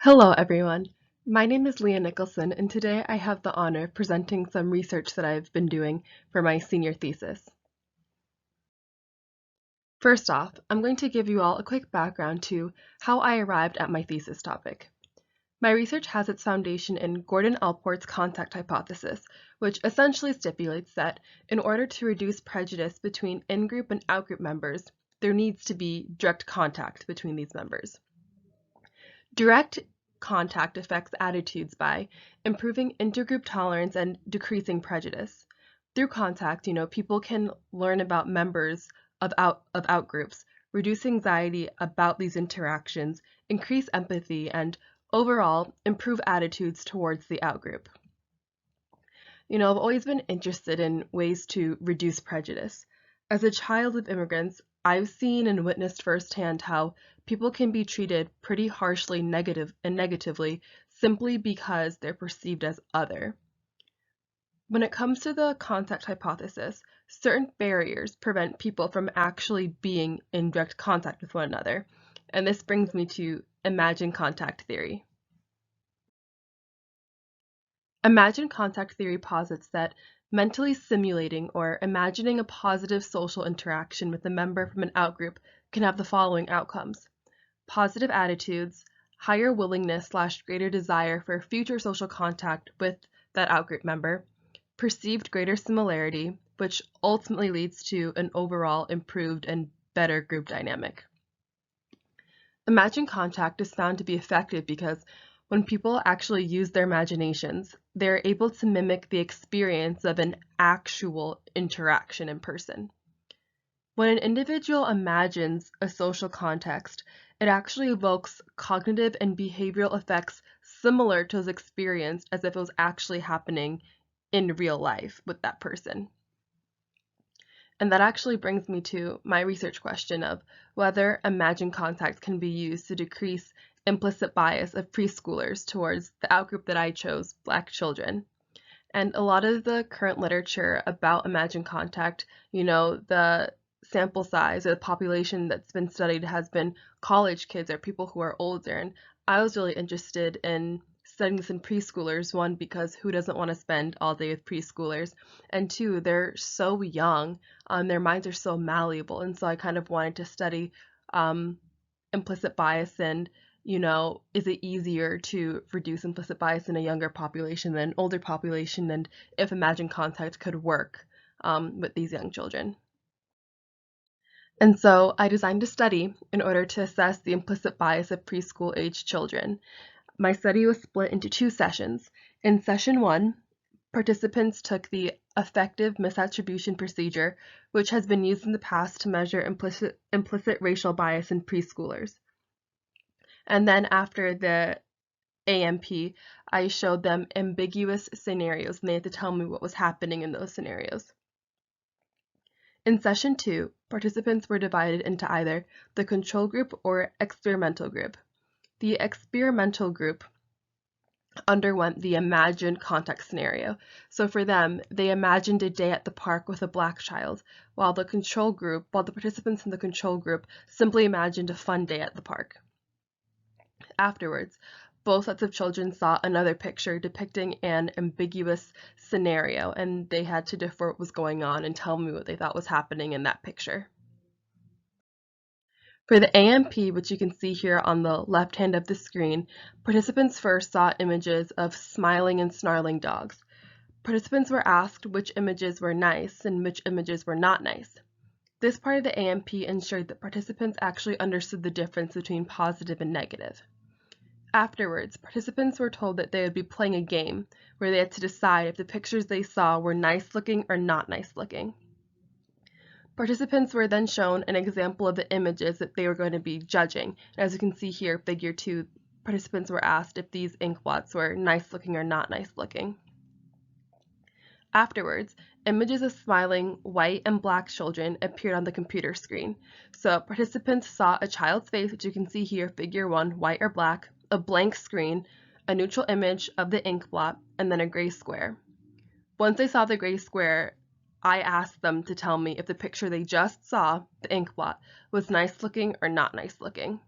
Hello, everyone. My name is Leah Nicholson, and today I have the honor of presenting some research that I've been doing for my senior thesis. First off, I'm going to give you all a quick background to how I arrived at my thesis topic. My research has its foundation in Gordon Allport's contact hypothesis, which essentially stipulates that in order to reduce prejudice between in-group and out-group members, there needs to be direct contact between these members. Direct contact affects attitudes by improving intergroup tolerance and decreasing prejudice. Through contact, people can learn about members of outgroups, reduce anxiety about these interactions, increase empathy, and overall improve attitudes towards the outgroup. I've always been interested in ways to reduce prejudice. As a child of immigrants, I've seen and witnessed firsthand how people can be treated pretty harshly negatively simply because they're perceived as other. When it comes to the contact hypothesis, certain barriers prevent people from actually being in direct contact with one another, and this brings me to imagined contact theory. Imagined contact theory posits that mentally simulating or imagining a positive social interaction with a member from an outgroup can have the following outcomes: positive attitudes, higher willingness/greater desire for future social contact with that outgroup member, perceived greater similarity, which ultimately leads to an overall improved and better group dynamic. Imagined contact is found to be effective because when people actually use their imaginations, they're able to mimic the experience of an actual interaction in person. When an individual imagines a social context, it actually evokes cognitive and behavioral effects similar to those experienced as if it was actually happening in real life with that person. And that actually brings me to my research question of whether imagined contact can be used to decrease implicit bias of preschoolers towards the outgroup that I chose, Black children. And a lot of the current literature about imagined contact, the sample size or the population that's been studied has been college kids or people who are older. And I was really interested in studying this in preschoolers, one, because who doesn't want to spend all day with preschoolers? And two, they're so young, their minds are so malleable. And so I kind of wanted to study implicit bias and is it easier to reduce implicit bias in a younger population than an older population, and if imagined contact could work with these young children. And so I designed a study in order to assess the implicit bias of preschool-age children. My study was split into two sessions. In session 1, participants took the effective misattribution procedure, which has been used in the past to measure implicit racial bias in preschoolers. And then after the AMP, I showed them ambiguous scenarios, and they had to tell me what was happening in those scenarios. In session 2, participants were divided into either the control group or experimental group. The experimental group underwent the imagined contact scenario. So for them, they imagined a day at the park with a Black child, while the participants in the control group simply imagined a fun day at the park. Afterwards, both sets of children saw another picture depicting an ambiguous scenario, and they had to defer what was going on and tell me what they thought was happening in that picture. For the AMP, which you can see here on the left hand of the screen, participants first saw images of smiling and snarling dogs. Participants were asked which images were nice and which images were not nice. This part of the AMP ensured that participants actually understood the difference between positive and negative. Afterwards, participants were told that they would be playing a game where they had to decide if the pictures they saw were nice looking or not nice looking. Participants were then shown an example of the images that they were going to be judging. As you can see here, figure 2, participants were asked if these ink blots were nice looking or not nice looking. Afterwards, images of smiling white and Black children appeared on the computer screen. So participants saw a child's face, which you can see here, figure 1, white or Black, a blank screen, a neutral image of the ink blot, and then a gray square. Once they saw the gray square, I asked them to tell me if the picture they just saw, the ink blot, was nice looking or not nice looking.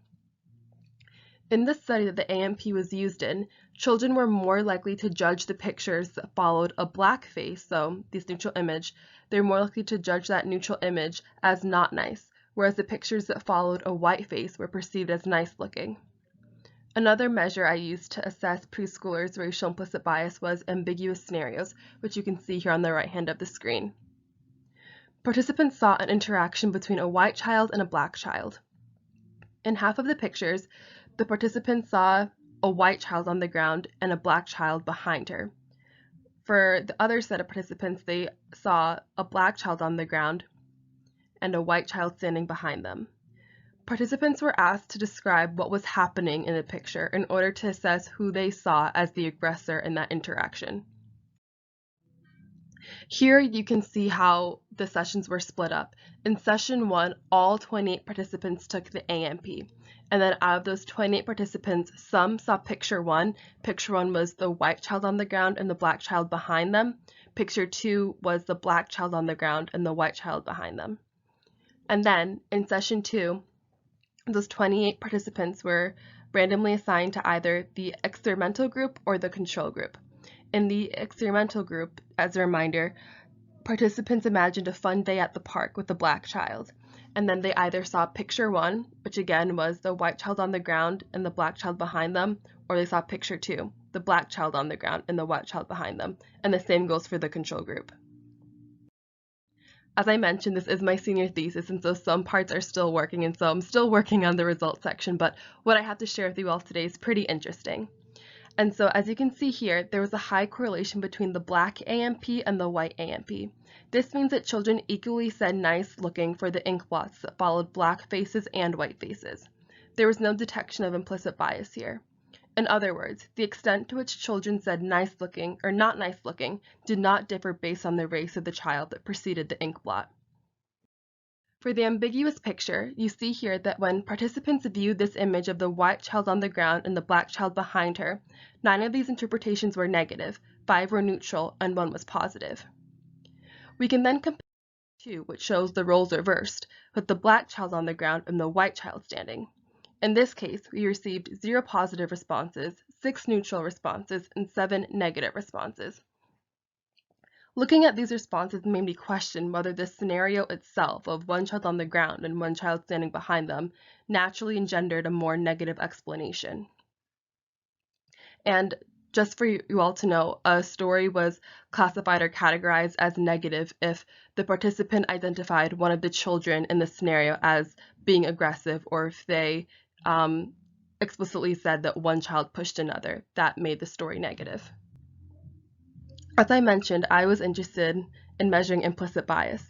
In the study that the AMP was used in, children were more likely to judge the pictures that followed a black face, so this neutral image, they're more likely to judge that neutral image as not nice, whereas the pictures that followed a white face were perceived as nice looking. Another measure I used to assess preschoolers' racial implicit bias was ambiguous scenarios, which you can see here on the right hand of the screen. Participants saw an interaction between a white child and a black child. In half of the pictures, the participants saw a white child on the ground and a black child behind her. For the other set of participants, they saw a black child on the ground and a white child standing behind them. Participants were asked to describe what was happening in the picture in order to assess who they saw as the aggressor in that interaction. Here you can see how the sessions were split up. In session 1, all 28 participants took the AMP. And then out of those 28 participants, some saw picture 1. Picture 1 was the white child on the ground and the black child behind them. Picture 2 was the black child on the ground and the white child behind them. And then in session 2, those 28 participants were randomly assigned to either the experimental group or the control group. In the experimental group, as a reminder, participants imagined a fun day at the park with a black child, and then they either saw picture 1, which again was the white child on the ground and the black child behind them, or they saw picture 2, the black child on the ground and the white child behind them, and the same goes for the control group. As I mentioned, this is my senior thesis, and so some parts are still working, and so I'm still working on the results section, but what I have to share with you all today is pretty interesting. And so as you can see here, there was a high correlation between the black AMP and the white AMP. This means that children equally said nice looking for the ink blots that followed black faces and white faces. There was no detection of implicit bias here. In other words, the extent to which children said nice looking or not nice looking did not differ based on the race of the child that preceded the ink blot. For the ambiguous picture, you see here that when participants viewed this image of the white child on the ground and the black child behind her, 9 of these interpretations were negative, 5 were neutral, and 1 was positive. We can then compare 2, which shows the roles reversed, with the black child on the ground and the white child standing. In this case, we received 0 positive responses, 6 neutral responses, and 7 negative responses. Looking at these responses made me question whether the scenario itself of one child on the ground and one child standing behind them naturally engendered a more negative explanation. And just for you all to know, a story was classified or categorized as negative if the participant identified one of the children in the scenario as being aggressive, or if they explicitly said that one child pushed another. That made the story negative. As I mentioned, I was interested in measuring implicit bias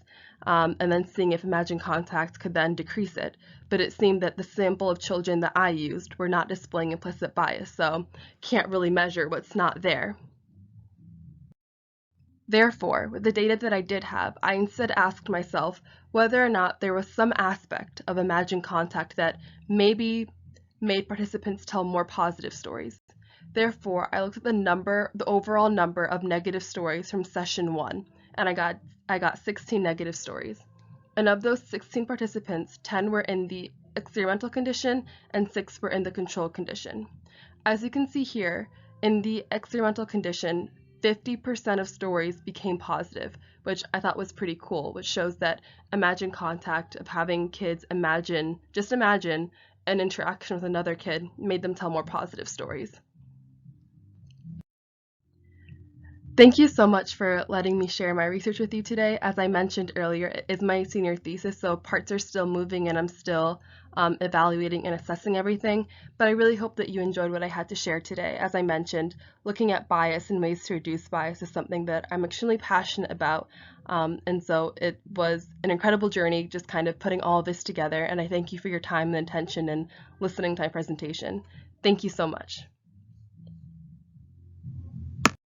and then seeing if imagined contact could then decrease it, but it seemed that the sample of children that I used were not displaying implicit bias, so can't really measure what's not there. Therefore, with the data that I did have, I instead asked myself whether or not there was some aspect of imagined contact that maybe made participants tell more positive stories. Therefore, I looked at the overall number of negative stories from session 1, and I got 16 negative stories. And of those 16 participants, 10 were in the experimental condition and 6 were in the control condition. As you can see here, in the experimental condition, 50% of stories became positive, which I thought was pretty cool, which shows that imagined contact of having kids just imagine an interaction with another kid made them tell more positive stories. Thank you so much for letting me share my research with you today. As I mentioned earlier, it is my senior thesis, so parts are still moving and I'm still evaluating and assessing everything, but I really hope that you enjoyed what I had to share today. As I mentioned, looking at bias and ways to reduce bias is something that I'm extremely passionate about, and so it was an incredible journey just kind of putting all of this together, and I thank you for your time and attention and listening to my presentation. Thank you so much.